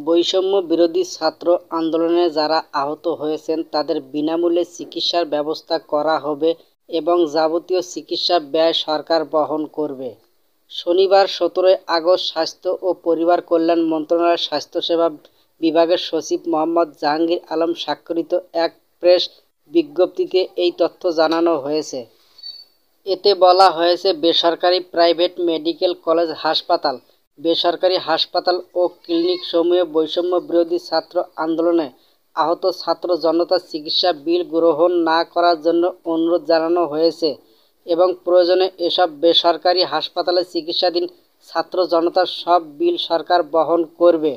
বৈষম্য বিরোধী ছাত্র আন্দোলনে যারা আহত হয়েছেন তাদের বিনামূল্যে চিকিৎসার ব্যবস্থা করা হবে এবং যাবতীয় চিকিৎসা ব্যয় সরকার বহন করবে। শনিবার 17 আগস্ট স্বাস্থ্য ও পরিবার কল্যাণ মন্ত্রণালয়ের স্বাস্থ্যসেবা বিভাগের সচিব মোহাম্মদ জাহাঙ্গীর আলম স্বাক্ষরিত এক প্রেস বিজ্ঞপ্তিতে এই তথ্য জানানো হয়েছে। এতে বলা হয়েছে, বেসরকারি, প্রাইভেট মেডিকেল কলেজ, হাসপাতাল, বেসরকারি হাসপাতাল ও ক্লিনিকসমূহে বৈষম্য বিরোধী ছাত্র আন্দোলনে আহত ছাত্র জনতার চিকিৎসা বিল গ্রহণ না করার জন্য অনুরোধ জানানো হয়েছে এবং প্রয়োজনে এসব বেসরকারি হাসপাতালে চিকিৎসাধীন ছাত্র জনতার সব বিল সরকার বহন করবে।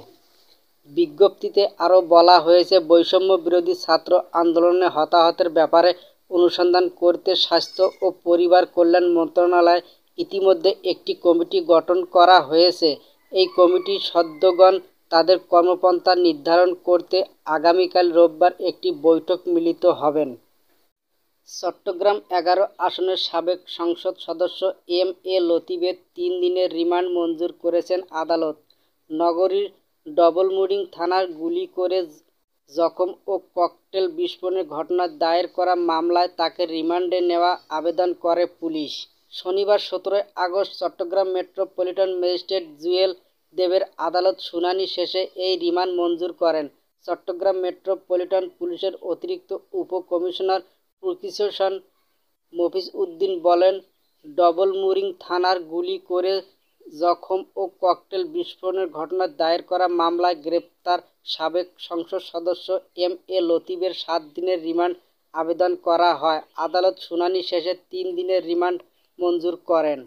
বিজ্ঞপ্তিতে আরও বলা হয়েছে, বৈষম্য বিরোধী ছাত্র আন্দোলনে হতাহতের ব্যাপারে অনুসন্ধান করতে স্বাস্থ্য ও পরিবার কল্যাণ মন্ত্রণালয় ইতিমধ্যে একটি কমিটি গঠন করা হয়েছে। এই কমিটির সদস্যগণ তাদের কর্মপন্থা নির্ধারণ করতে আগামীকাল রোববার একটি বৈঠক মিলিত হবেন। চট্টগ্রাম 11 আসনের সাবেক সংসদ সদস্য এম এ লতিফের 3 দিনের রিমান্ড মঞ্জুর করেছেন আদালত। নগরীর ডবলমুরিং থানার গুলি করে জখম ও ককটেল বিস্ফোরণের ঘটনায় দায়ের করা মামলায় তাকে রিমান্ডে নেওয়ার আবেদন করে পুলিশ। শনিবার 17 August Chattogram metropolitan magistrate Jewel দেবের আদালত শুনানি শেষে এই রিমান্ড মঞ্জুর করেন। চট্টগ্রাম মেট্রোপলিটন পুলিশের অতিরিক্ত উপ-কমিশনার প্রসিকিউশন মফিজ উদ্দিন বলেন, ডবলমুরিং থানার গুলি করে জখম ও ককটেল বিস্ফোরণের ঘটনায় দায়ের করা মামলায় গ্রেপ্তার সাবেক সংসদ সদস্য এম এ লতিফের 7 দিনের রিমান্ড আবেদন করা হয়। আদালত শুনানি শেষে 3 দিনের রিমান্ড মঞ্জুর করেন।